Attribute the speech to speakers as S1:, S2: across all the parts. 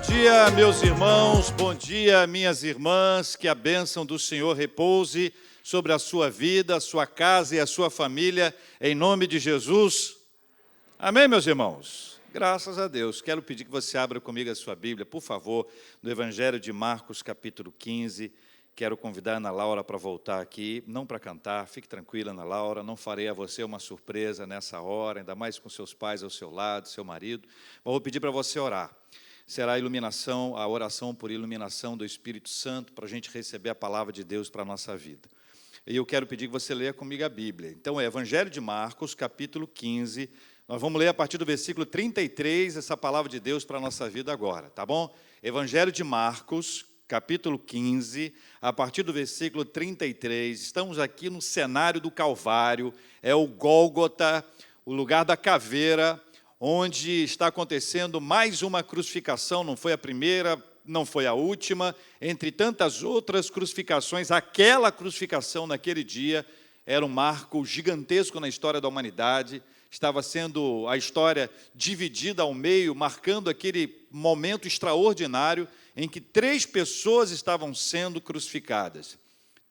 S1: dia, meus irmãos, bom dia, minhas irmãs, que a bênção do Senhor repouse sobre a sua vida, a sua casa e a sua família, em nome de Jesus. Amém, meus irmãos? Graças a Deus. Quero pedir que você abra comigo a sua Bíblia, por favor, no Evangelho de Marcos, capítulo 15. Quero convidar a Ana Laura para voltar aqui, não para cantar, fique tranquila, Ana Laura, não farei a você uma surpresa nessa hora, ainda mais com seus pais ao seu lado, seu marido, mas vou pedir para você orar. Será a iluminação, a oração por iluminação do Espírito Santo, para a gente receber a palavra de Deus para a nossa vida. E eu quero pedir que você leia comigo a Bíblia. Então, é Evangelho de Marcos, capítulo 15, nós vamos ler a partir do versículo 33, essa palavra de Deus para a nossa vida agora, tá bom? Evangelho de Marcos, capítulo 15, a partir do versículo 33, estamos aqui no cenário do Calvário, é o Gólgota, o lugar da caveira, onde está acontecendo mais uma crucificação, não foi a primeira, não foi a última, entre tantas outras crucificações, aquela crucificação naquele dia era um marco gigantesco na história da humanidade, estava sendo a história dividida ao meio, marcando aquele momento extraordinário em que 3 pessoas estavam sendo crucificadas.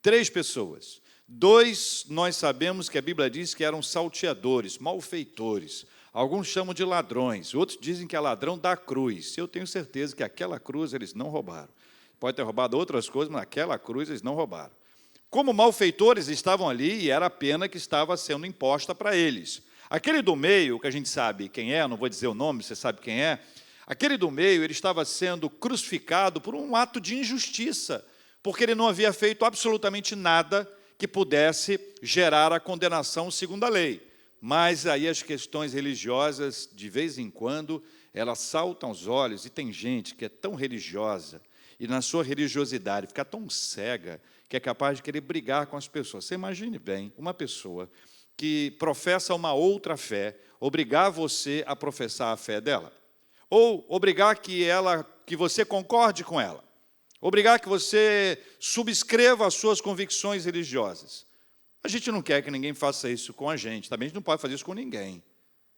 S1: 3 pessoas. 2, nós sabemos que a Bíblia diz que eram salteadores, malfeitores. Alguns chamam de ladrões, outros dizem que é ladrão da cruz. Eu tenho certeza que aquela cruz eles não roubaram. Pode ter roubado outras coisas, mas aquela cruz eles não roubaram. Como malfeitores estavam ali e era a pena que estava sendo imposta para eles. Aquele do meio, que a gente sabe quem é, não vou dizer o nome, você sabe quem é, aquele do meio, ele estava sendo crucificado por um ato de injustiça, porque ele não havia feito absolutamente nada que pudesse gerar a condenação segundo a lei. Mas aí as questões religiosas, de vez em quando, elas saltam aos olhos, e tem gente que é tão religiosa, e na sua religiosidade fica tão cega, que é capaz de querer brigar com as pessoas. Você imagine bem, uma pessoa que professa uma outra fé, obrigar você a professar a fé dela, ou obrigar que você concorde com ela, obrigar que você subscreva as suas convicções religiosas. A gente não quer que ninguém faça isso com a gente, também a gente não pode fazer isso com ninguém,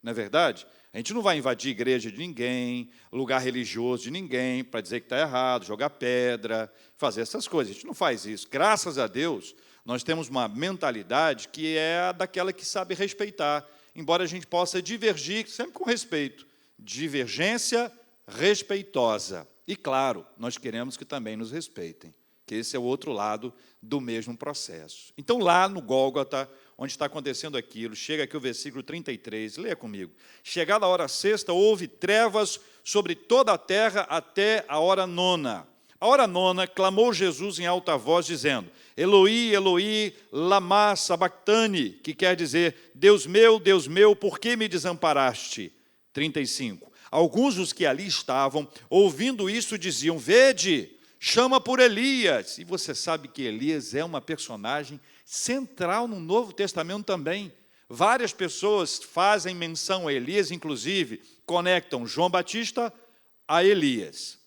S1: não é verdade? A gente não vai invadir igreja de ninguém, lugar religioso de ninguém, para dizer que está errado, jogar pedra, fazer essas coisas. A gente não faz isso. Graças a Deus, nós temos uma mentalidade que é a daquela que sabe respeitar, embora a gente possa divergir, sempre com respeito. Divergência respeitosa. E, claro, nós queremos que também nos respeitem, que esse é o outro lado do mesmo processo. Então, lá no Gólgota, onde está acontecendo aquilo, chega aqui o versículo 33, leia comigo. Chegada a hora sexta, houve trevas sobre toda a terra até a hora nona. A hora nona, clamou Jesus em alta voz, dizendo, Eloi, Eloi, lama sabactani, que quer dizer, Deus meu, por que me desamparaste? 35. Alguns dos que ali estavam, ouvindo isso, diziam, vede, chama por Elias. E você sabe que Elias é uma personagem central no Novo Testamento também. Várias pessoas fazem menção a Elias, inclusive conectam João Batista a Elias.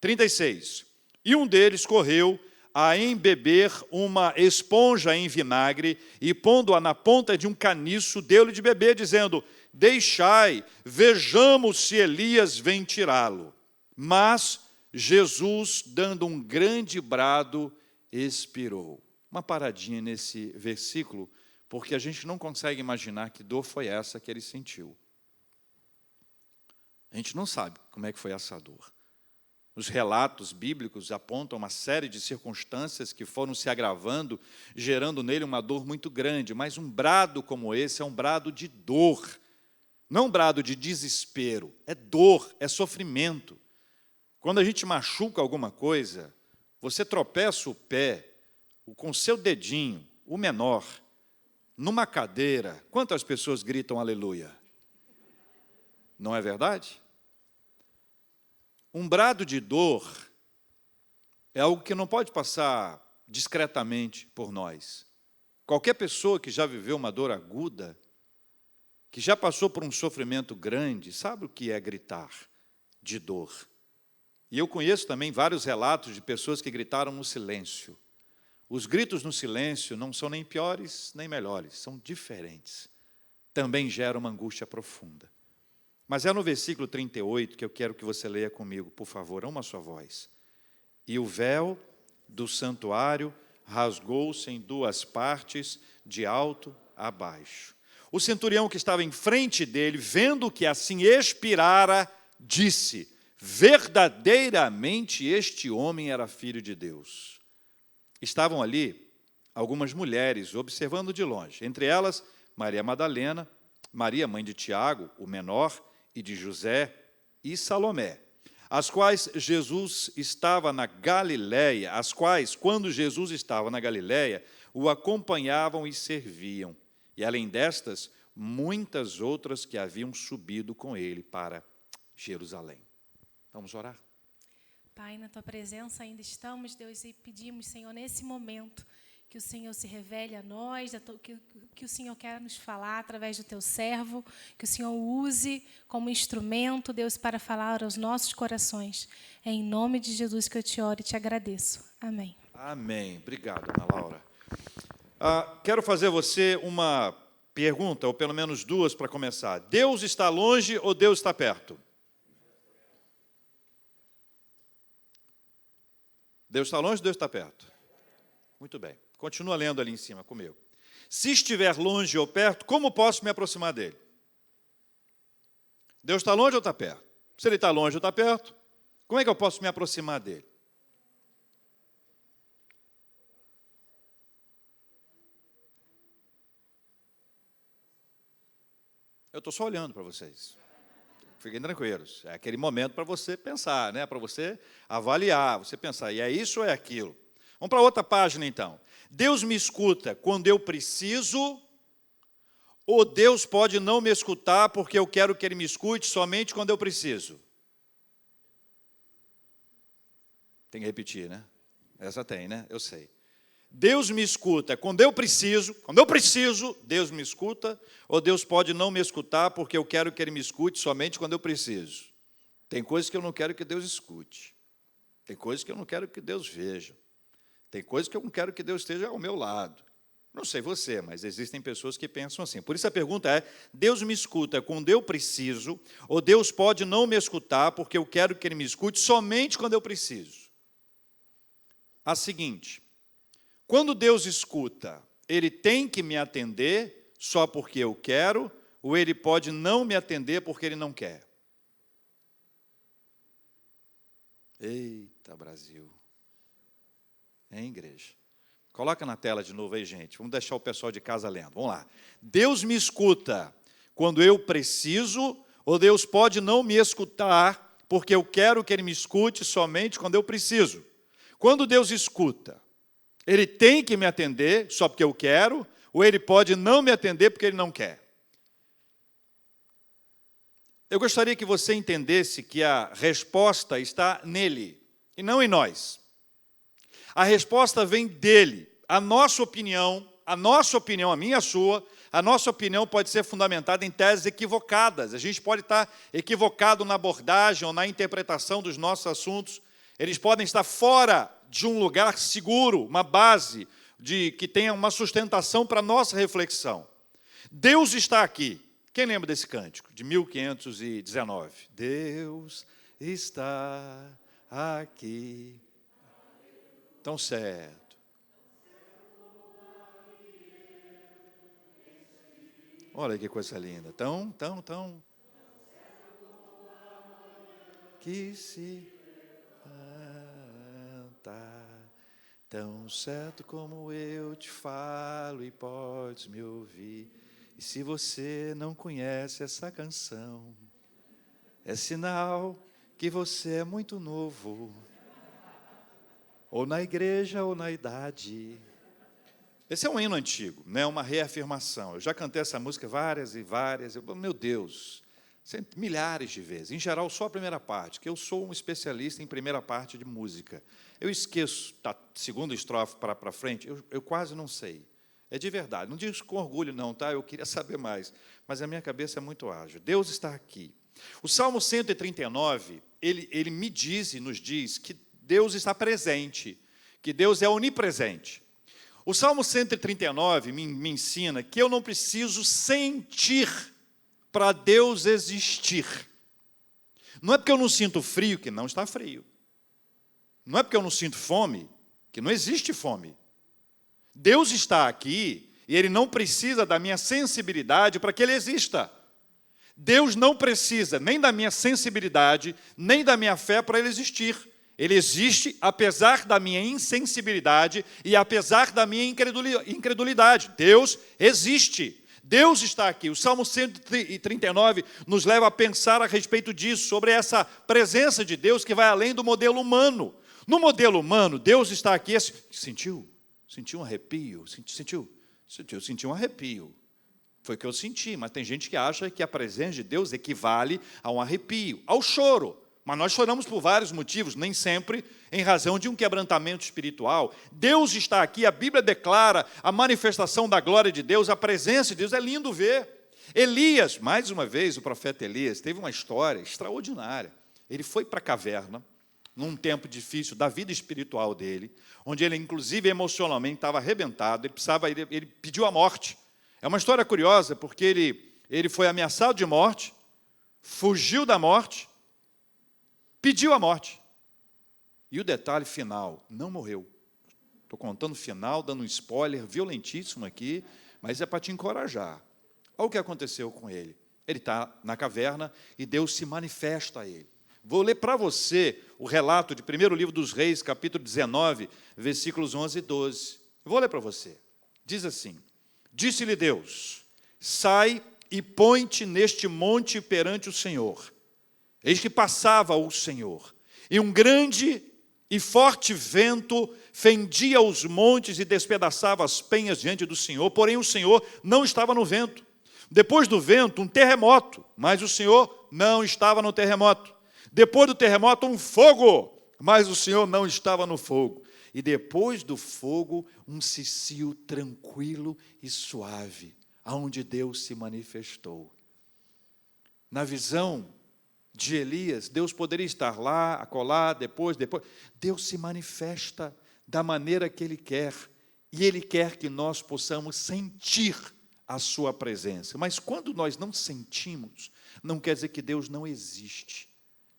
S1: 36. E um deles correu a embeber uma esponja em vinagre e, pondo-a na ponta de um caniço, deu-lhe de beber, dizendo, deixai, vejamos se Elias vem tirá-lo. Mas Jesus, dando um grande brado, expirou. Uma paradinha nesse versículo, porque a gente não consegue imaginar que dor foi essa que ele sentiu. A gente não sabe como é que foi essa dor. Os relatos bíblicos apontam uma série de circunstâncias que foram se agravando, gerando nele uma dor muito grande, mas um brado como esse é um brado de dor, não um brado de desespero, é dor, é sofrimento. Quando a gente machuca alguma coisa, você tropeça o pé com o seu dedinho, o menor, numa cadeira. Quantas pessoas gritam aleluia? Não é verdade? Um brado de dor é algo que não pode passar discretamente por nós. Qualquer pessoa que já viveu uma dor aguda, que já passou por um sofrimento grande, sabe o que é gritar de dor. E eu conheço também vários relatos de pessoas que gritaram no silêncio. Os gritos no silêncio não são nem piores nem melhores, são diferentes. Também geram uma angústia profunda. Mas é no versículo 38 que eu quero que você leia comigo, por favor, a uma só voz. E o véu do santuário rasgou-se em duas partes, de alto a baixo. O centurião que estava em frente dele, vendo que assim expirara, disse: verdadeiramente este homem era filho de Deus. Estavam ali algumas mulheres observando de longe, entre elas Maria Madalena, Maria, mãe de Tiago, o menor, e de José, e Salomé, as quais Jesus estava na Galiléia, as quais, quando Jesus estava na Galiléia, o acompanhavam e serviam. E, além destas, muitas outras que haviam subido com ele para Jerusalém. Vamos orar?
S2: Pai, na Tua presença ainda estamos, Deus, e pedimos, Senhor, nesse momento, que o Senhor se revele a nós, que o Senhor quer nos falar através do Teu servo, que o Senhor use como instrumento, Deus, para falar aos nossos corações. É em nome de Jesus que eu te oro e te agradeço. Amém.
S1: Amém. Obrigado, Ana Laura. Quero fazer a você uma pergunta, ou pelo menos duas para começar. Deus está longe ou Deus está perto? Deus está longe ou Deus está perto? Muito bem. Continua lendo ali em cima comigo. Se estiver longe ou perto, como posso me aproximar dele? Deus está longe ou está perto? Se ele está longe ou está perto, como é que eu posso me aproximar dele? Eu estou só olhando para vocês. Fiquem tranquilos. É aquele momento para você pensar, né? Para você avaliar, você pensar, e é isso ou é aquilo? Vamos para outra página, então. Deus me escuta quando eu preciso, ou Deus pode não me escutar porque eu quero que Ele me escute somente quando eu preciso? Tem que repetir, né? Essa tem, né? Eu sei. Deus me escuta quando eu preciso, Deus me escuta, ou Deus pode não me escutar porque eu quero que Ele me escute somente quando eu preciso? Tem coisas que eu não quero que Deus escute. Tem coisas que eu não quero que Deus veja. Tem coisas que eu não quero que Deus esteja ao meu lado. Não sei você, mas existem pessoas que pensam assim. Por isso a pergunta é, Deus me escuta quando eu preciso, ou Deus pode não me escutar porque eu quero que Ele me escute somente quando eu preciso? A seguinte, quando Deus escuta, Ele tem que me atender só porque eu quero, ou Ele pode não me atender porque Ele não quer? Eita, Brasil. Hein, igreja? Coloca na tela de novo aí, gente. Vamos deixar o pessoal de casa lendo. Vamos lá. Deus me escuta quando eu preciso, ou Deus pode não me escutar porque eu quero que Ele me escute somente quando eu preciso? Quando Deus escuta, Ele tem que me atender só porque eu quero, ou Ele pode não me atender porque Ele não quer? Eu gostaria que você entendesse que a resposta está nele, e não em nós. A resposta vem dele. A nossa opinião, a minha, a sua, a nossa opinião pode ser fundamentada em teses equivocadas. A gente pode estar equivocado na abordagem ou na interpretação dos nossos assuntos. Eles podem estar fora de um lugar seguro, uma base que tenha uma sustentação para a nossa reflexão. Deus está aqui. Quem lembra desse cântico, de 1519? Deus está aqui. Tão certo. Olha que coisa linda. Tão. Que se levanta, tão certo como eu te falo e podes me ouvir. E se você não conhece essa canção, é sinal que você é muito novo. Ou na igreja ou na idade. Esse é um hino antigo, né? Uma reafirmação. Eu já cantei essa música várias e várias. Meu Deus, milhares de vezes. Em geral, só a primeira parte, que eu sou um especialista em primeira parte de música. Eu esqueço da segunda estrofe para frente, eu quase não sei. É de verdade. Não digo isso com orgulho, não, tá? Eu queria saber mais. Mas a minha cabeça é muito ágil. Deus está aqui. O Salmo 139, ele me diz e nos diz que Deus está presente, que Deus é onipresente. O Salmo 139 me ensina que eu não preciso sentir para Deus existir. Não é porque eu não sinto frio que não está frio. Não é porque eu não sinto fome que não existe fome. Deus está aqui e Ele não precisa da minha sensibilidade para que Ele exista. Deus não precisa nem da minha sensibilidade, nem da minha fé para Ele existir. Ele existe apesar da minha insensibilidade e apesar da minha incredulidade. Deus existe. Deus está aqui. O Salmo 139 nos leva a pensar a respeito disso, sobre essa presença de Deus que vai além do modelo humano. No modelo humano, Deus está aqui. Sentiu um arrepio? Senti um arrepio. Foi o que eu senti, mas tem gente que acha que a presença de Deus equivale a um arrepio, ao choro. Mas nós choramos por vários motivos, nem sempre em razão de um quebrantamento espiritual. Deus está aqui, a Bíblia declara a manifestação da glória de Deus, a presença de Deus, é lindo ver. Elias, mais uma vez, o profeta Elias, teve uma história extraordinária. Ele foi para a caverna, num tempo difícil da vida espiritual dele, onde ele, inclusive, emocionalmente estava arrebentado, ele pediu a morte. É uma história curiosa, porque ele foi ameaçado de morte, fugiu da morte, pediu a morte. E o detalhe final, não morreu. Estou contando o final, dando um spoiler violentíssimo aqui, mas é para te encorajar. Olha o que aconteceu com ele. Ele está na caverna e Deus se manifesta a ele. Vou ler para você o relato de 1º livro dos Reis, capítulo 19, versículos 11 e 12. Vou ler para você. Diz assim: Disse-lhe Deus: sai e põe-te neste monte perante o Senhor. Eis que passava o Senhor, e um grande e forte vento fendia os montes e despedaçava as penhas diante do Senhor, porém o Senhor não estava no vento. Depois do vento, um terremoto, mas o Senhor não estava no terremoto. Depois do terremoto, um fogo, mas o Senhor não estava no fogo. E depois do fogo, um cicio tranquilo e suave, aonde Deus se manifestou. Na visão de Elias, Deus poderia estar lá, acolá, depois. Deus se manifesta da maneira que Ele quer, e Ele quer que nós possamos sentir a sua presença. Mas quando nós não sentimos, não quer dizer que Deus não existe.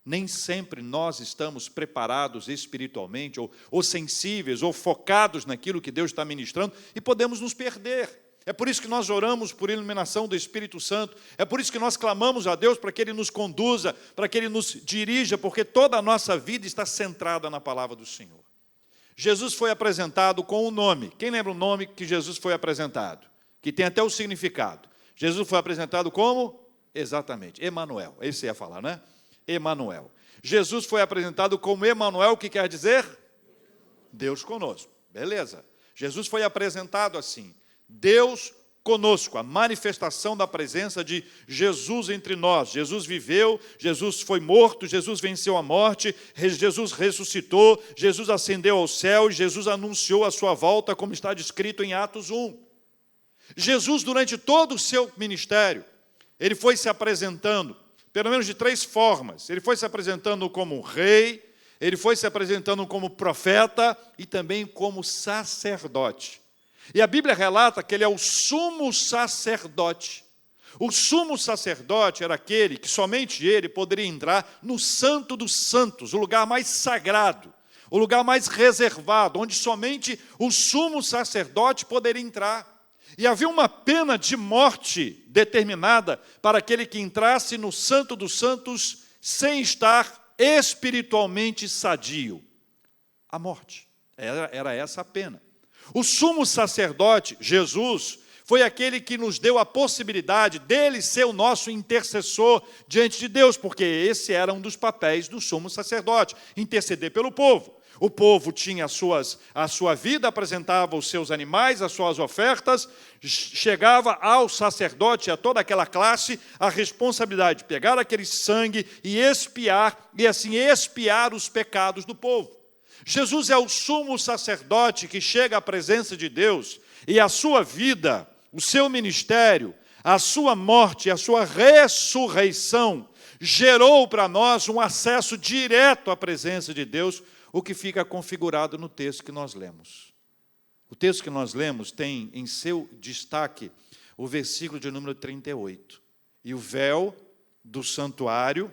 S1: Nem sempre nós estamos preparados espiritualmente, ou sensíveis, ou focados naquilo que Deus está ministrando, e podemos nos perder. É por isso que nós oramos por iluminação do Espírito Santo, é por isso que nós clamamos a Deus para que Ele nos conduza, para que Ele nos dirija, porque toda a nossa vida está centrada na palavra do Senhor. Jesus foi apresentado com um nome. Quem lembra o nome que Jesus foi apresentado? Que tem até o significado. Jesus foi apresentado como? Exatamente, Emanuel. Esse você ia falar, né? Emanuel. Jesus foi apresentado como Emanuel, que quer dizer? Deus conosco. Beleza. Jesus foi apresentado assim. Deus conosco, a manifestação da presença de Jesus entre nós. Jesus viveu, Jesus foi morto, Jesus venceu a morte, Jesus ressuscitou, Jesus ascendeu ao céu, Jesus anunciou a sua volta, como está descrito em Atos 1. Jesus, durante todo o seu ministério, ele foi se apresentando, pelo menos de 3 formas. Ele foi se apresentando como rei, ele foi se apresentando como profeta e também como sacerdote. E a Bíblia relata que ele é o sumo sacerdote. O sumo sacerdote era aquele que somente ele poderia entrar no Santo dos Santos, o lugar mais sagrado, o lugar mais reservado, onde somente o sumo sacerdote poderia entrar. E havia uma pena de morte determinada para aquele que entrasse no Santo dos Santos sem estar espiritualmente sadio. A morte. Era essa a pena. O sumo sacerdote, Jesus, foi aquele que nos deu a possibilidade dele ser o nosso intercessor diante de Deus, porque esse era um dos papéis do sumo sacerdote, interceder pelo povo. O povo tinha a sua vida, apresentava os seus animais, as suas ofertas, chegava ao sacerdote, a toda aquela classe, a responsabilidade de pegar aquele sangue e expiar, e assim expiar os pecados do povo. Jesus é o sumo sacerdote que chega à presença de Deus, e a sua vida, o seu ministério, a sua morte, a sua ressurreição, gerou para nós um acesso direto à presença de Deus, o que fica configurado no texto que nós lemos. O texto que nós lemos tem em seu destaque o versículo de número 38. E o véu do santuário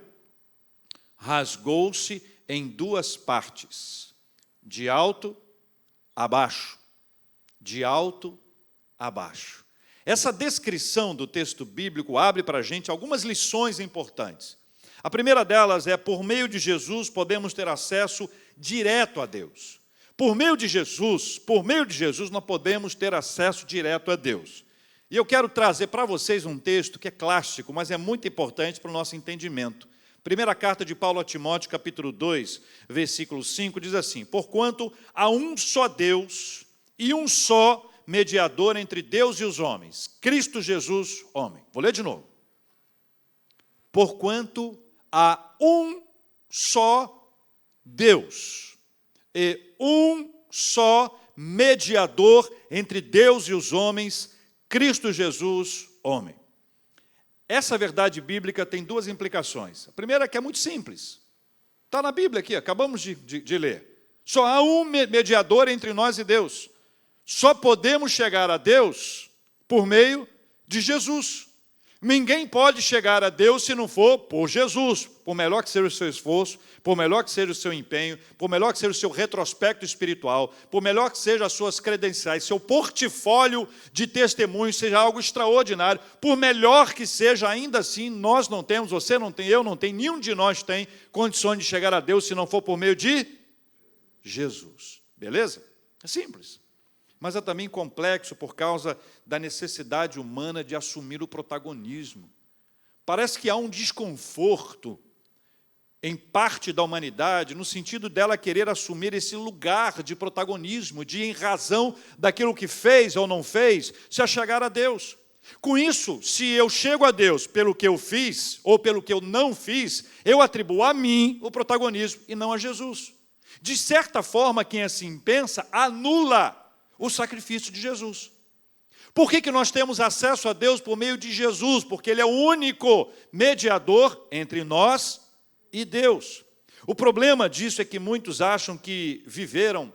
S1: rasgou-se em duas partes, de alto a baixo, de alto a baixo. Essa descrição do texto bíblico abre para a gente algumas lições importantes. A primeira delas é, por meio de Jesus, podemos ter acesso direto a Deus. Por meio de Jesus, nós podemos ter acesso direto a Deus. E eu quero trazer para vocês um texto que é clássico, mas é muito importante para o nosso entendimento. Primeira carta de Paulo a Timóteo, capítulo 2, versículo 5, diz assim: porquanto há um só Deus e um só mediador entre Deus e os homens, Cristo Jesus, homem. Vou ler de novo. Porquanto há um só Deus e um só mediador entre Deus e os homens, Cristo Jesus, homem. Essa verdade bíblica tem duas implicações. A primeira é que é muito simples. Está na Bíblia aqui, acabamos de ler. Só há um mediador entre nós e Deus. Só podemos chegar a Deus por meio de Jesus. Ninguém pode chegar a Deus se não for por Jesus. Por melhor que seja o seu esforço, por melhor que seja o seu empenho, por melhor que seja o seu retrospecto espiritual, por melhor que sejam as suas credenciais, seu portfólio de testemunhos seja algo extraordinário, por melhor que seja, ainda assim, nós não temos, você não tem, eu não tenho, nenhum de nós tem condições de chegar a Deus se não for por meio de Jesus. Beleza? É simples. Mas é também complexo por causa da necessidade humana de assumir o protagonismo. Parece que há um desconforto em parte da humanidade, no sentido dela querer assumir esse lugar de protagonismo, de, em razão daquilo que fez ou não fez, se achegar a Deus. Com isso, se eu chego a Deus pelo que eu fiz ou pelo que eu não fiz, eu atribuo a mim o protagonismo e não a Jesus. De certa forma, quem assim pensa, anula o sacrifício de Jesus. Por que nós temos acesso a Deus por meio de Jesus? Porque Ele é o único mediador entre nós e Deus. O problema disso é que muitos acham que viveram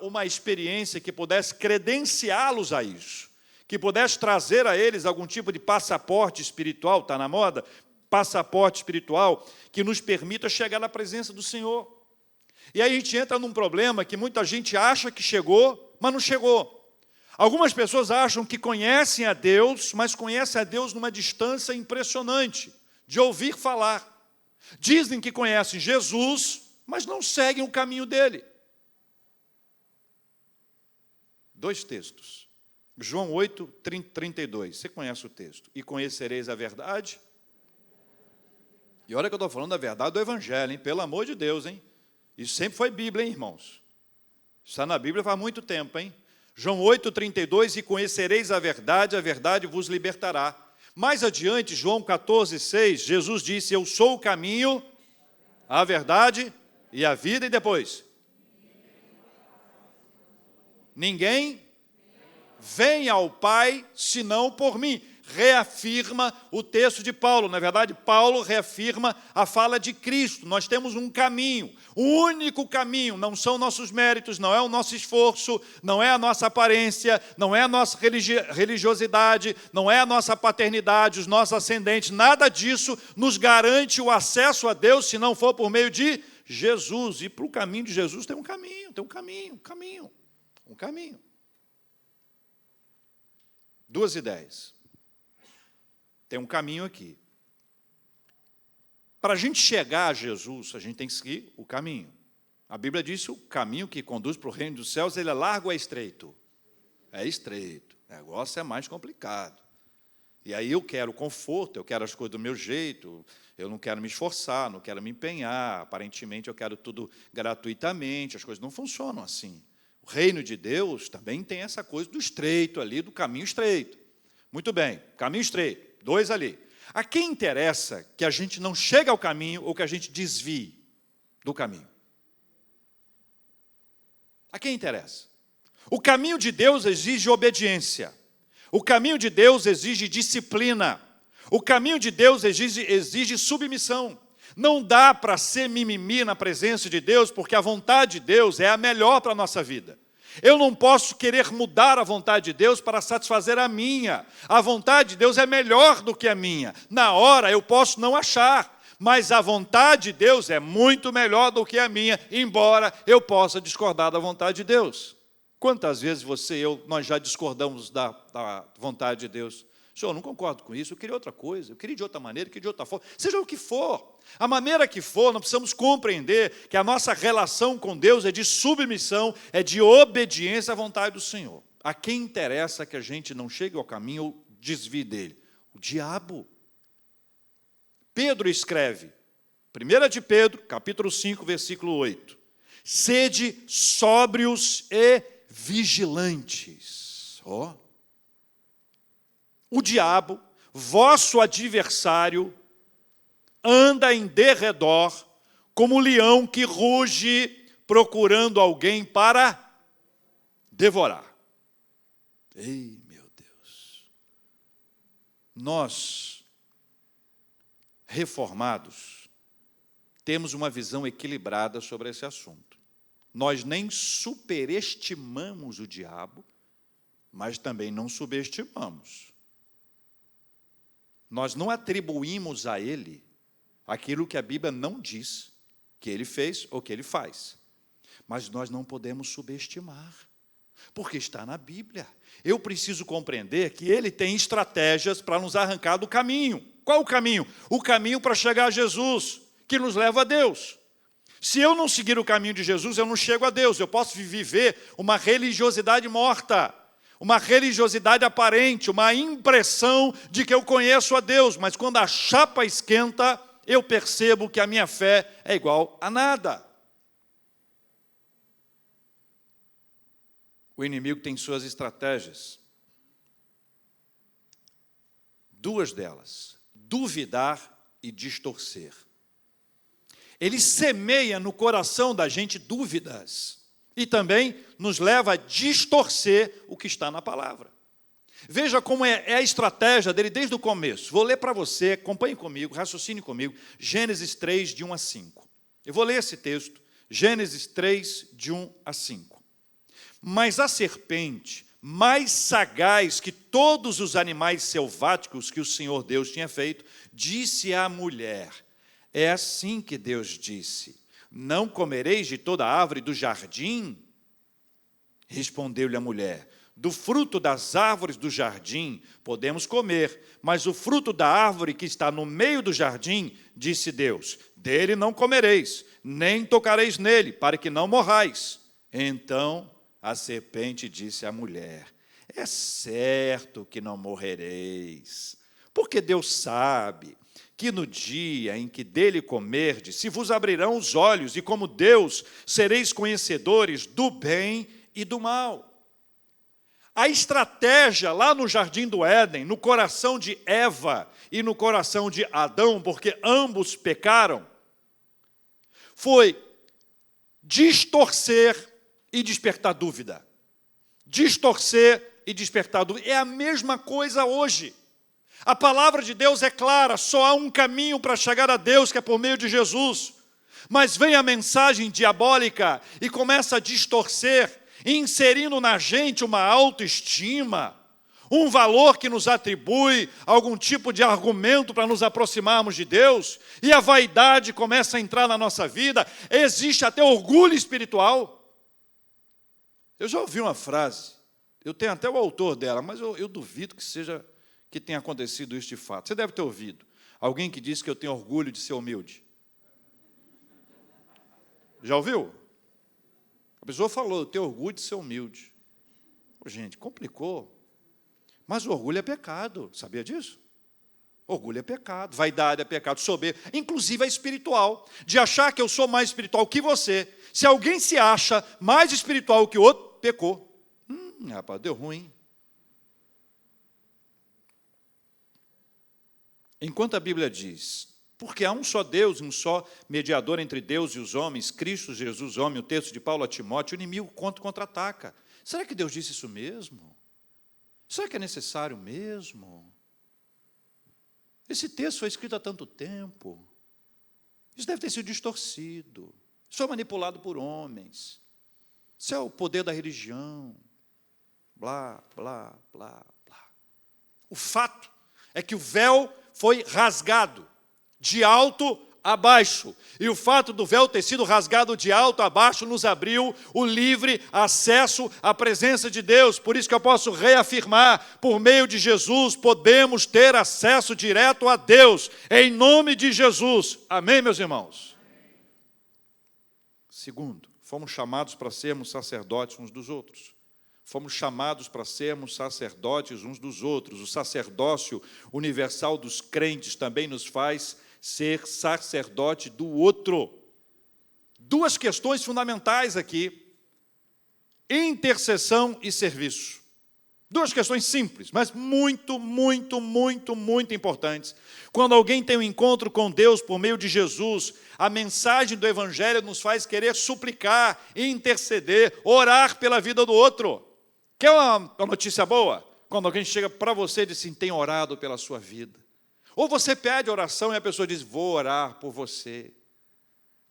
S1: uma experiência que pudesse credenciá-los a isso, que pudesse trazer a eles algum tipo de passaporte espiritual, está na moda? Passaporte espiritual que nos permita chegar na presença do Senhor. E aí a gente entra num problema que muita gente acha que chegou, mas não chegou. Algumas pessoas acham que conhecem a Deus, mas conhecem a Deus numa distância impressionante, de ouvir falar. Dizem que conhecem Jesus, mas não seguem o caminho dele. Dois textos. João 8, 32. Você conhece o texto. E conhecereis a verdade. E olha que eu estou falando da verdade do Evangelho, hein? Pelo amor de Deus, hein? Isso sempre foi Bíblia, hein, irmãos? Está na Bíblia faz muito tempo, hein? João 8, 32, e conhecereis a verdade vos libertará. Mais adiante, João 14, 6, Jesus disse, eu sou o caminho, a verdade e a vida, e depois? Ninguém vem ao Pai, senão por mim. Reafirma o texto de Paulo. Na verdade, Paulo reafirma a fala de Cristo. Nós temos um caminho, o único caminho. Não são nossos méritos, não é o nosso esforço, não é a nossa aparência, não é a nossa religiosidade, não é a nossa paternidade, os nossos ascendentes. Nada disso nos garante o acesso a Deus, se não for por meio de Jesus. E para o caminho de Jesus tem um caminho. Duas ideias. Tem um caminho aqui. Para a gente chegar a Jesus, a gente tem que seguir o caminho. A Bíblia diz que o caminho que conduz para o reino dos céus, ele é largo ou é estreito? É estreito. O negócio é mais complicado. E aí eu quero conforto, eu quero as coisas do meu jeito, eu não quero me esforçar, não quero me empenhar, aparentemente eu quero tudo gratuitamente, as coisas não funcionam assim. O reino de Deus também tem essa coisa do estreito ali, do caminho estreito. Muito bem, caminho estreito. Dois ali. A quem interessa que a gente não chegue ao caminho ou que a gente desvie do caminho? A quem interessa? O caminho de Deus exige obediência. O caminho de Deus exige disciplina. O caminho de Deus exige submissão. Não dá para ser mimimi na presença de Deus, porque a vontade de Deus é a melhor para a nossa vida. Eu não posso querer mudar a vontade de Deus para satisfazer a minha. A vontade de Deus é melhor do que a minha. Na hora eu posso não achar, mas a vontade de Deus é muito melhor do que a minha, embora eu possa discordar da vontade de Deus. Quantas vezes você e eu, nós já discordamos da vontade de Deus? Senhor, eu não concordo com isso, eu queria outra coisa, eu queria de outra maneira, eu queria de outra forma. Seja o que for, a maneira que for, nós precisamos compreender que a nossa relação com Deus é de submissão, é de obediência à vontade do Senhor. A quem interessa que a gente não chegue ao caminho ou desvie dele? O diabo. Pedro escreve, 1 de Pedro, capítulo 5, versículo 8. Sede sóbrios e vigilantes. Ó. O diabo, vosso adversário, anda em derredor como leão que ruge procurando alguém para devorar. Ei, meu Deus. Nós, reformados, temos uma visão equilibrada sobre esse assunto. Nós nem superestimamos o diabo, mas também não subestimamos. Nós não atribuímos a ele aquilo que a Bíblia não diz que ele fez ou que ele faz. Mas nós não podemos subestimar, porque está na Bíblia. Eu preciso compreender que ele tem estratégias para nos arrancar do caminho. Qual o caminho? O caminho para chegar a Jesus, que nos leva a Deus. Se eu não seguir o caminho de Jesus, eu não chego a Deus. Eu posso viver uma religiosidade morta, uma religiosidade aparente, uma impressão de que eu conheço a Deus, mas quando a chapa esquenta, eu percebo que a minha fé é igual a nada. O inimigo tem suas estratégias. Duas delas, duvidar e distorcer. Ele semeia no coração da gente dúvidas e também nos leva a distorcer o que está na palavra. Veja como é a estratégia dele desde o começo. Vou ler para você, acompanhe comigo, raciocine comigo, Gênesis 3, de 1 a 5. Eu vou ler esse texto, Gênesis 3, de 1 a 5. Mas a serpente, mais sagaz que todos os animais selváticos que o Senhor Deus tinha feito, disse à mulher: é assim que Deus disse: não comereis de toda árvore do jardim? Respondeu-lhe a mulher: do fruto das árvores do jardim podemos comer, mas o fruto da árvore que está no meio do jardim, disse Deus, dele não comereis, nem tocareis nele, para que não morrais. Então a serpente disse à mulher: é certo que não morrereis, porque Deus sabe que no dia em que dele comerdes, se vos abrirão os olhos, e como Deus sereis conhecedores do bem e do mal. A estratégia lá no Jardim do Éden, no coração de Eva e no coração de Adão, porque ambos pecaram, foi distorcer e despertar dúvida. Distorcer e despertar dúvida. É a mesma coisa hoje. A palavra de Deus é clara, só há um caminho para chegar a Deus, que é por meio de Jesus. Mas vem a mensagem diabólica e começa a distorcer, inserindo na gente uma autoestima, um valor que nos atribui algum tipo de argumento para nos aproximarmos de Deus, e a vaidade começa a entrar na nossa vida, existe até orgulho espiritual. Eu já ouvi uma frase, eu tenho até o autor dela, mas eu duvido que tenha acontecido isso de fato. Você deve ter ouvido alguém que disse que eu tenho orgulho de ser humilde. Já ouviu? A pessoa falou, eu tenho orgulho de ser humilde. Gente, complicou. Mas o orgulho é pecado, sabia disso? Orgulho é pecado, vaidade é pecado, soberba, inclusive é espiritual, de achar que eu sou mais espiritual que você. Se alguém se acha mais espiritual que o outro, pecou. Rapaz, deu ruim. Enquanto a Bíblia diz, porque há um só Deus, um só mediador entre Deus e os homens, Cristo Jesus, homem, o texto de Paulo a Timóteo, o inimigo contra-ataca. Será que Deus disse isso mesmo? Será que é necessário mesmo? Esse texto foi escrito há tanto tempo. Isso deve ter sido distorcido. Isso foi manipulado por homens. Isso é o poder da religião. Blá, blá, blá, blá. O fato é que o véu foi rasgado de alto a baixo. E o fato do véu ter sido rasgado de alto a baixo nos abriu o livre acesso à presença de Deus. Por isso que eu posso reafirmar, por meio de Jesus, podemos ter acesso direto a Deus, em nome de Jesus. Amém, meus irmãos? Segundo, fomos chamados para sermos sacerdotes uns dos outros. Fomos chamados para sermos sacerdotes uns dos outros. O sacerdócio universal dos crentes também nos faz ser sacerdote do outro. Duas questões fundamentais aqui: intercessão e serviço. Duas questões simples, mas muito, muito, muito, muito importantes. Quando alguém tem um encontro com Deus por meio de Jesus, a mensagem do Evangelho nos faz querer suplicar, interceder, orar pela vida do outro. Quer uma notícia boa? Quando alguém chega para você e diz assim, tem orado pela sua vida. Ou você pede oração e a pessoa diz, vou orar por você.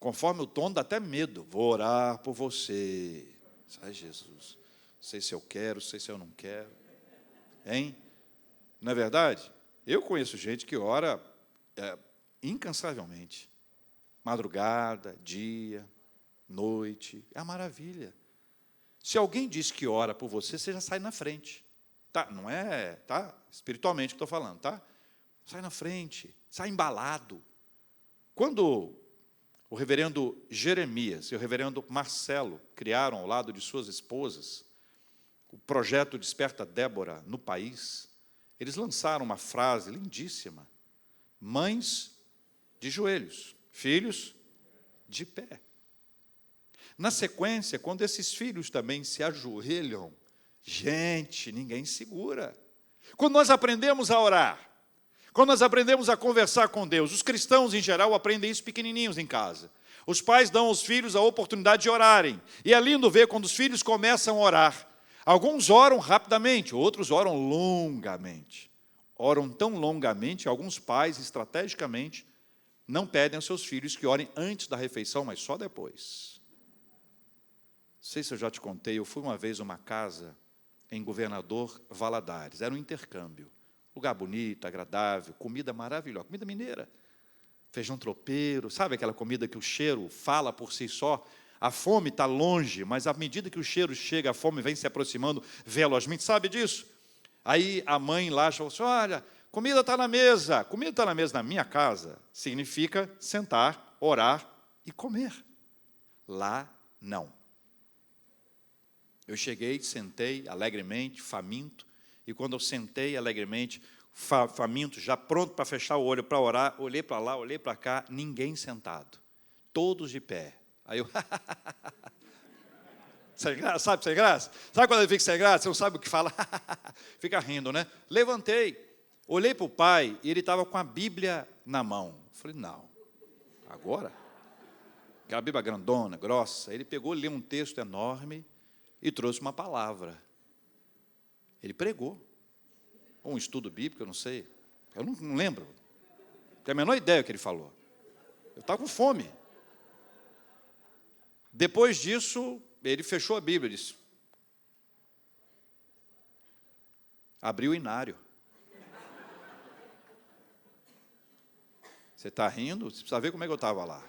S1: Conforme o tom, dá até medo. Vou orar por você. Ai, Jesus, não sei se eu quero, não sei se eu não quero. Hein? Não é verdade? Eu conheço gente que ora incansavelmente. Madrugada, dia, noite. É uma maravilha. Se alguém diz que ora por você, você já sai na frente. Tá? Não é, tá? Espiritualmente que estou falando, tá? Sai na frente, sai embalado. Quando o reverendo Jeremias e o reverendo Marcelo criaram, ao lado de suas esposas, o projeto Desperta Débora no país, eles lançaram uma frase lindíssima: mães de joelhos, filhos de pé. Na sequência, quando esses filhos também se ajoelham, gente, ninguém segura. Quando nós aprendemos a orar, quando nós aprendemos a conversar com Deus, os cristãos, em geral, aprendem isso pequenininhos em casa. Os pais dão aos filhos a oportunidade de orarem. E é lindo ver quando os filhos começam a orar. Alguns oram rapidamente, outros oram longamente. Oram tão longamente, alguns pais, estrategicamente, não pedem aos seus filhos que orem antes da refeição, mas só depois. Não sei se eu já te contei, eu fui uma vez a uma casa em Governador Valadares. Era um intercâmbio. Lugar bonito, agradável, comida maravilhosa, comida mineira. Feijão tropeiro, sabe aquela comida que o cheiro fala por si só? A fome está longe, mas à medida que o cheiro chega, a fome vem se aproximando velozmente, sabe disso? Aí a mãe lá falou assim, olha, comida está na mesa. Comida está na mesa na minha casa significa sentar, orar e comer. Lá, não. Eu cheguei, sentei alegremente, faminto, e quando eu sentei alegremente, faminto, já pronto para fechar o olho para orar, olhei para lá, olhei para cá, ninguém sentado, todos de pé. Aí eu, sem graça, sabe sem graça? Sabe quando ele fica sem graça, você não sabe o que fala? Fica rindo, né? Levantei, olhei para o pai, e ele estava com a Bíblia na mão. Falei, não, agora? Aquela Bíblia grandona, grossa. Ele pegou, leu um texto enorme, e trouxe uma palavra. Ele pregou. Ou um estudo bíblico, eu não sei. Eu não lembro. Não tenho a menor ideia do que ele falou. Eu estava com fome. Depois disso, ele fechou a Bíblia e disse, abriu o inário. Você está rindo? Você precisa ver como é que eu estava lá.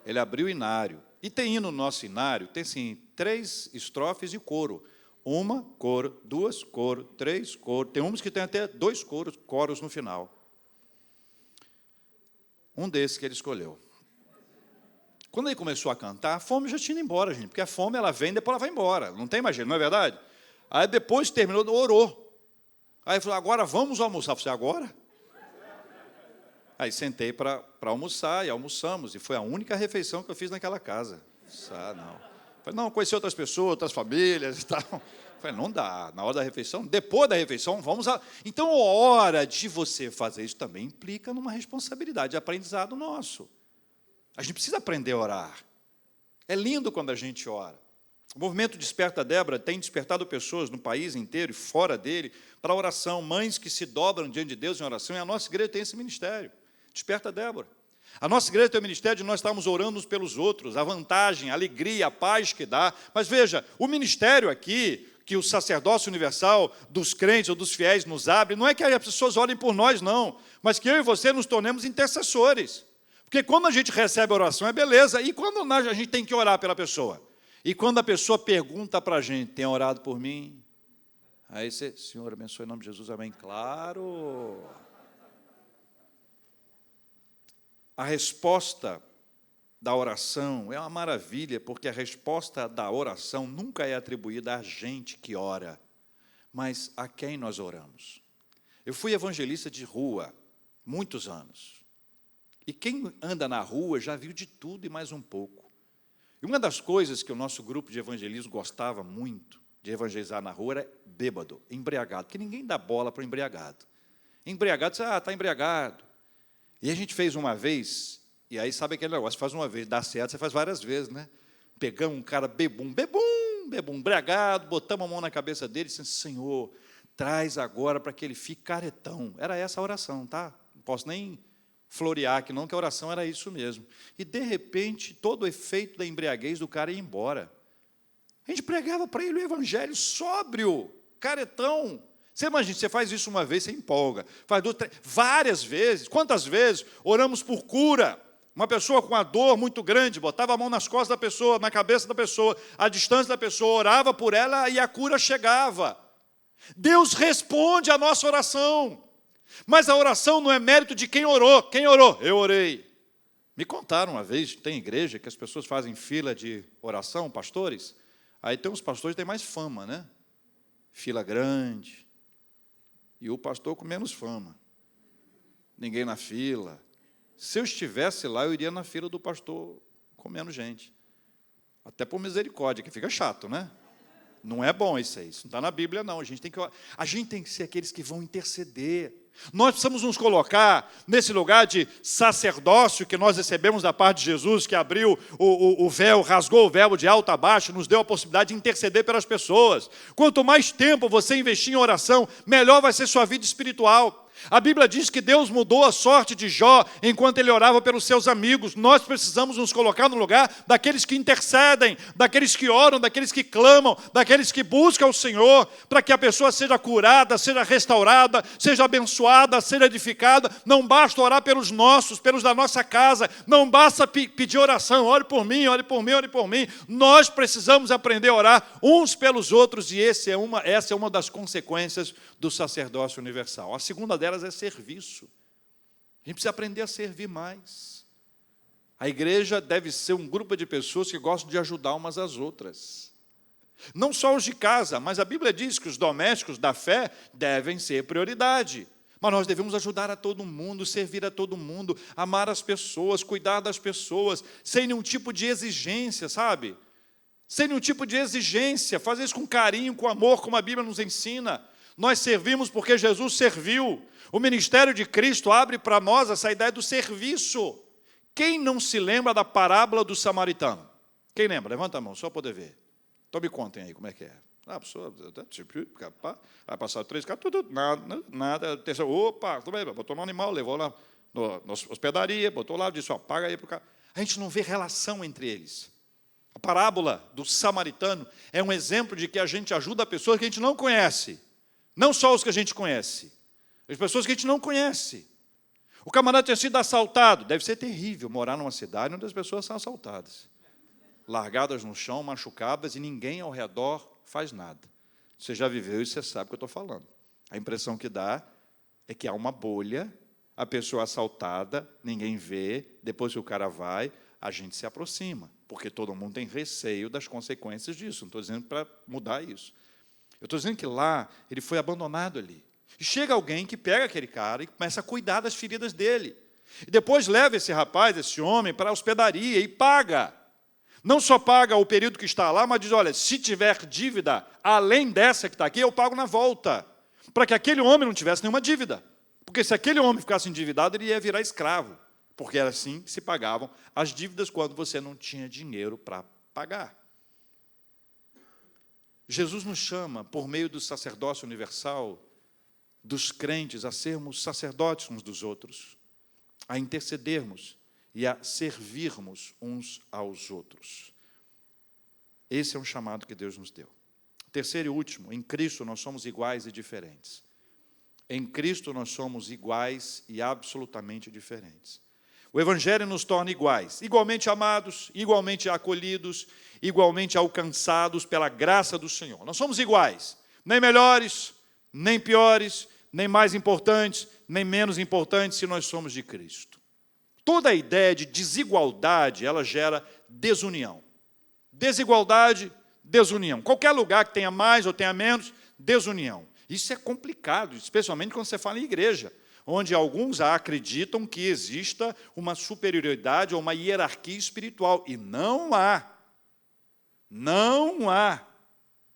S1: Ele abriu o inário. E tem hino no nosso inário, tem assim, 3 estrofes e coro. Uma, coro, 2, coro, 3, coro. Tem uns que tem até 2 coros no final. Um desses que ele escolheu. Quando ele começou a cantar, a fome já tinha ido embora, gente, porque a fome ela vem e depois ela vai embora. Não tem mais jeito, não é verdade? Aí depois terminou, orou. Aí ele falou, agora vamos almoçar. Eu falei, agora? Aí sentei para almoçar e almoçamos. E foi a única refeição que eu fiz naquela casa. Não. Falei, não, conheci outras pessoas, outras famílias e tal. Falei, não dá. Na hora da refeição, depois da refeição, vamos a... Então, a hora de você fazer isso também implica numa responsabilidade de aprendizado nosso. A gente precisa aprender a orar. É lindo quando a gente ora. O movimento Desperta Débora tem despertado pessoas no país inteiro e fora dele para a oração. Mães que se dobram diante de Deus em oração. E a nossa igreja tem esse ministério. Desperta Débora. A nossa igreja tem o ministério de nós estarmos orando uns pelos outros, a vantagem, a alegria, a paz que dá. Mas veja, o ministério aqui, que o sacerdócio universal dos crentes ou dos fiéis nos abre, não é que as pessoas orem por nós, não, mas que eu e você nos tornemos intercessores. Porque quando a gente recebe a oração é beleza, e quando a gente tem que orar pela pessoa? E quando a pessoa pergunta para a gente, tem orado por mim? Aí você, Senhor, abençoe em nome de Jesus, amém. Claro. A resposta da oração é uma maravilha, porque a resposta da oração nunca é atribuída a gente que ora, mas a quem nós oramos. Eu fui evangelista de rua, muitos anos. E quem anda na rua já viu de tudo e mais um pouco. E uma das coisas que o nosso grupo de evangelismo gostava muito de evangelizar na rua era bêbado, embriagado, porque ninguém dá bola para o embriagado. Embriagado, você está embriagado. E a gente fez uma vez, e aí sabe aquele negócio, faz uma vez, dá certo, você faz várias vezes, né? Pegamos um cara bebum, embriagado, botamos a mão na cabeça dele e disse, Senhor, traz agora para que ele fique caretão. Era essa a oração, tá? Não posso nem florear aqui não, que a oração era isso mesmo. E, de repente, todo o efeito da embriaguez do cara ia embora. A gente pregava para ele o evangelho sóbrio, caretão. Você imagina, você faz isso uma vez, você empolga. Faz duas, três, várias vezes. Quantas vezes oramos por cura? Uma pessoa com uma dor muito grande, botava a mão nas costas da pessoa, na cabeça da pessoa, à distância da pessoa, orava por ela e a cura chegava. Deus responde à nossa oração. Mas a oração não é mérito de quem orou. Quem orou? Eu orei. Me contaram uma vez, tem igreja que as pessoas fazem fila de oração, pastores. Aí tem uns pastores que têm mais fama, né? Fila grande. E o pastor com menos fama. Ninguém na fila. Se eu estivesse lá, eu iria na fila do pastor com menos gente. Até por misericórdia, que fica chato, né? Não é bom isso aí, isso não está na Bíblia, não. A gente tem que ser aqueles que vão interceder. Nós precisamos nos colocar nesse lugar de sacerdócio que nós recebemos da parte de Jesus, que abriu o véu, rasgou o véu de alto a baixo, nos deu a possibilidade de interceder pelas pessoas. Quanto mais tempo você investir em oração, melhor vai ser sua vida espiritual. A Bíblia diz que Deus mudou a sorte de Jó enquanto ele orava pelos seus amigos. Nós precisamos nos colocar no lugar daqueles que intercedem, daqueles que oram, daqueles que clamam, daqueles que buscam o Senhor, para que a pessoa seja curada, seja restaurada, seja abençoada, seja edificada. Não basta orar pelos nossos, pelos da nossa casa, não basta pedir oração, ore por mim, ore por mim, ore por mim. Nós precisamos aprender a orar uns pelos outros, e essa é uma das consequências do sacerdócio universal. A segunda delas é serviço. A gente precisa aprender a servir mais. A igreja deve ser um grupo de pessoas que gostam de ajudar umas às outras. Não só os de casa, mas a Bíblia diz que os domésticos da fé devem ser prioridade. Mas nós devemos ajudar a todo mundo, servir a todo mundo, amar as pessoas, cuidar das pessoas, sem nenhum tipo de exigência, sabe? Sem nenhum tipo de exigência, fazer isso com carinho, com amor, como a Bíblia nos ensina. Nós servimos porque Jesus serviu. O ministério de Cristo abre para nós essa ideia do serviço. Quem não se lembra da parábola do samaritano? Quem lembra? Levanta a mão, só para poder ver. Então me contem aí como é que é. A pessoa vai passar 3 caras, tudo, nada. Terceiro, opa, tudo bem, botou no animal, levou lá na hospedaria, botou lá, disse, ó, paga aí para o cara. A gente não vê relação entre eles. A parábola do samaritano é um exemplo de que a gente ajuda pessoas que a gente não conhece. Não só os que a gente conhece, as pessoas que a gente não conhece. O camarada tinha sido assaltado. Deve ser terrível morar numa cidade onde as pessoas são assaltadas. Largadas no chão, machucadas, e ninguém ao redor faz nada. Você já viveu e você sabe o que eu estou falando. A impressão que dá é que há uma bolha, a pessoa assaltada, ninguém vê, depois que o cara vai, a gente se aproxima, porque todo mundo tem receio das consequências disso. Não estou dizendo para mudar isso. Eu estou dizendo que lá, ele foi abandonado ali. E chega alguém que pega aquele cara e começa a cuidar das feridas dele. E depois leva esse rapaz, esse homem, para a hospedaria e paga. Não só paga o período que está lá, mas diz, olha, se tiver dívida, além dessa que está aqui, eu pago na volta. Para que aquele homem não tivesse nenhuma dívida. Porque se aquele homem ficasse endividado, ele ia virar escravo. Porque era assim que se pagavam as dívidas quando você não tinha dinheiro para pagar. Jesus nos chama, por meio do sacerdócio universal, dos crentes, a sermos sacerdotes uns dos outros, a intercedermos. e a servirmos uns aos outros. Esse é um chamado que Deus nos deu. Terceiro e último, em Cristo nós somos iguais e diferentes. Em Cristo nós somos iguais e absolutamente diferentes. O Evangelho nos torna iguais, igualmente amados, igualmente acolhidos, igualmente alcançados pela graça do Senhor. Nós somos iguais, nem melhores, nem piores, nem mais importantes, nem menos importantes, se nós somos de Cristo. Toda a ideia de desigualdade, ela gera desunião. Desigualdade, desunião. Qualquer lugar que tenha mais ou tenha menos, desunião. Isso é complicado, especialmente quando você fala em igreja, onde alguns acreditam que exista uma superioridade ou uma hierarquia espiritual. E não há. Não há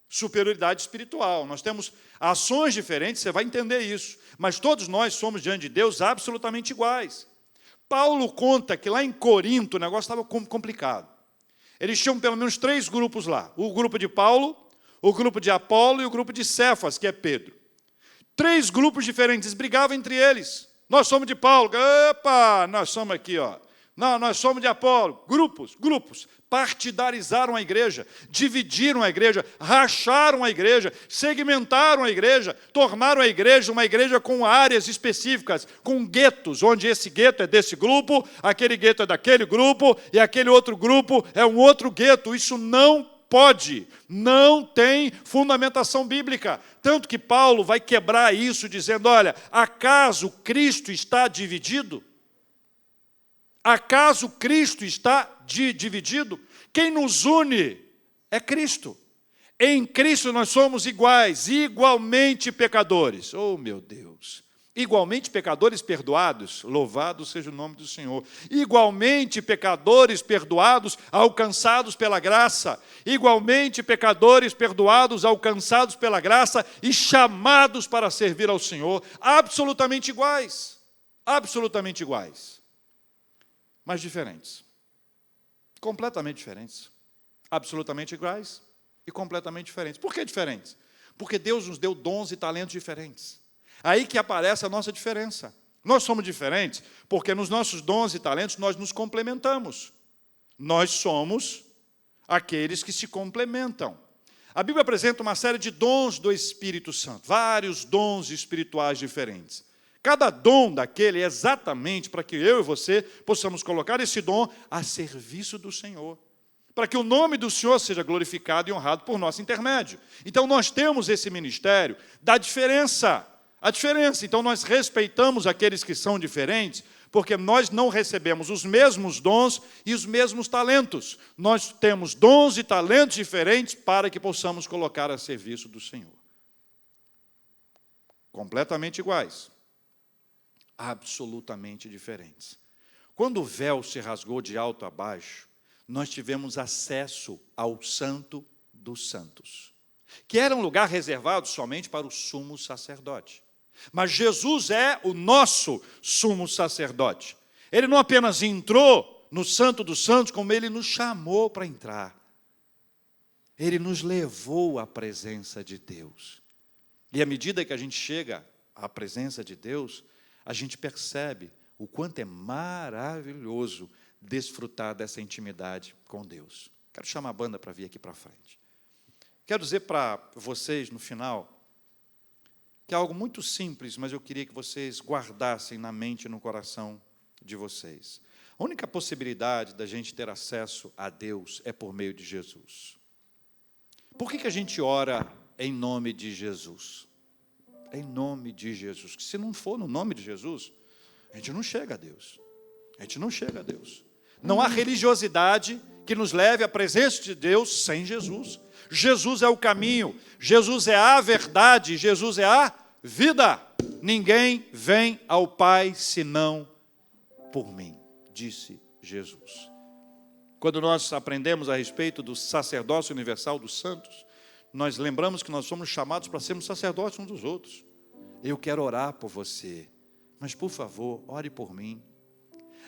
S1: superioridade espiritual. Nós temos ações diferentes, você vai entender isso. Mas todos nós somos, diante de Deus, absolutamente iguais. Paulo conta que lá em Corinto o negócio estava complicado. Eles tinham pelo menos 3 grupos lá. O grupo de Paulo, o grupo de Apolo e o grupo de Cefas, que é Pedro. 3 grupos diferentes, eles brigavam entre eles. Nós somos de Paulo, opa, nós somos aqui, ó. Não, nós somos de Apolo. Grupos. Partidarizaram a igreja, dividiram a igreja, racharam a igreja, segmentaram a igreja, tornaram a igreja uma igreja com áreas específicas, com guetos, onde esse gueto é desse grupo, aquele gueto é daquele grupo, e aquele outro grupo é um outro gueto. Isso não pode, não tem fundamentação bíblica. Tanto que Paulo vai quebrar isso dizendo, olha, acaso Cristo está dividido? Acaso Cristo está dividido? Quem nos une é Cristo. Em Cristo nós somos iguais, igualmente pecadores. Oh, meu Deus! Igualmente pecadores perdoados, louvado seja o nome do Senhor. Igualmente pecadores perdoados, alcançados pela graça. Igualmente pecadores perdoados, alcançados pela graça e chamados para servir ao Senhor. Absolutamente iguais. Absolutamente iguais. Mas diferentes. Completamente diferentes. Absolutamente iguais e completamente diferentes. Por que diferentes? Porque Deus nos deu dons e talentos diferentes. Aí que aparece a nossa diferença. Nós somos diferentes porque nos nossos dons e talentos nós nos complementamos. Nós somos aqueles que se complementam. A Bíblia apresenta uma série de dons do Espírito Santo, vários dons espirituais diferentes. Cada dom daquele é exatamente para que eu e você possamos colocar esse dom a serviço do Senhor, para que o nome do Senhor seja glorificado e honrado por nosso intermédio. Então, nós temos esse ministério da diferença. A diferença, então, nós respeitamos aqueles que são diferentes, porque nós não recebemos os mesmos dons e os mesmos talentos. Nós temos dons e talentos diferentes para que possamos colocar a serviço do Senhor. Completamente iguais. Absolutamente diferentes. Quando o véu se rasgou de alto a baixo, nós tivemos acesso ao Santo dos Santos, que era um lugar reservado somente para o sumo sacerdote. Mas Jesus é o nosso sumo sacerdote. Ele não apenas entrou no Santo dos Santos, como ele nos chamou para entrar. Ele nos levou à presença de Deus. E à medida que a gente chega à presença de Deus, a gente percebe o quanto é maravilhoso desfrutar dessa intimidade com Deus. Quero chamar a banda para vir aqui para frente. Quero dizer para vocês, no final, que é algo muito simples, mas eu queria que vocês guardassem na mente e no coração de vocês. A única possibilidade da gente ter acesso a Deus é por meio de Jesus. Por que a gente ora em nome de Jesus? Em nome de Jesus. Porque se não for no nome de Jesus, a gente não chega a Deus. A gente não chega a Deus. Não há religiosidade que nos leve à presença de Deus sem Jesus. Jesus é o caminho, Jesus é a verdade, Jesus é a vida. Ninguém vem ao Pai senão por mim, disse Jesus. Quando nós aprendemos a respeito do sacerdócio universal dos santos, nós lembramos que nós somos chamados para sermos sacerdotes uns dos outros. Eu quero orar por você, mas por favor, ore por mim.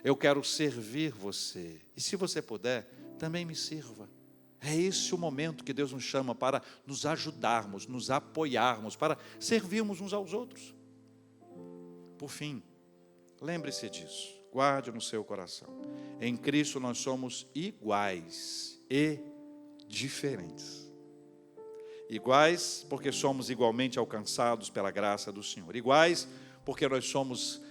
S1: Eu quero servir você. E se você puder, também me sirva. É esse o momento que Deus nos chama para nos ajudarmos, nos apoiarmos, para servirmos uns aos outros. Por fim, lembre-se disso. Guarde no seu coração. Em Cristo nós somos iguais e diferentes. Iguais porque somos igualmente alcançados pela graça do Senhor. Iguais porque nós somos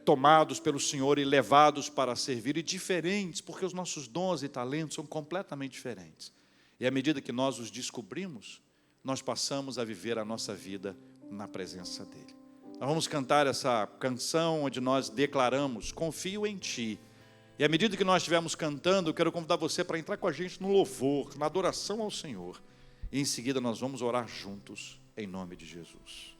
S1: tomados pelo Senhor e levados para servir. E diferentes porque os nossos dons e talentos são completamente diferentes. E à medida que nós os descobrimos, nós passamos a viver a nossa vida na presença dEle. Nós vamos cantar essa canção onde nós declaramos: confio em Ti. E à medida que nós estivermos cantando, eu quero convidar você para entrar com a gente no louvor, na adoração ao Senhor. E em seguida nós vamos orar juntos, em nome de Jesus.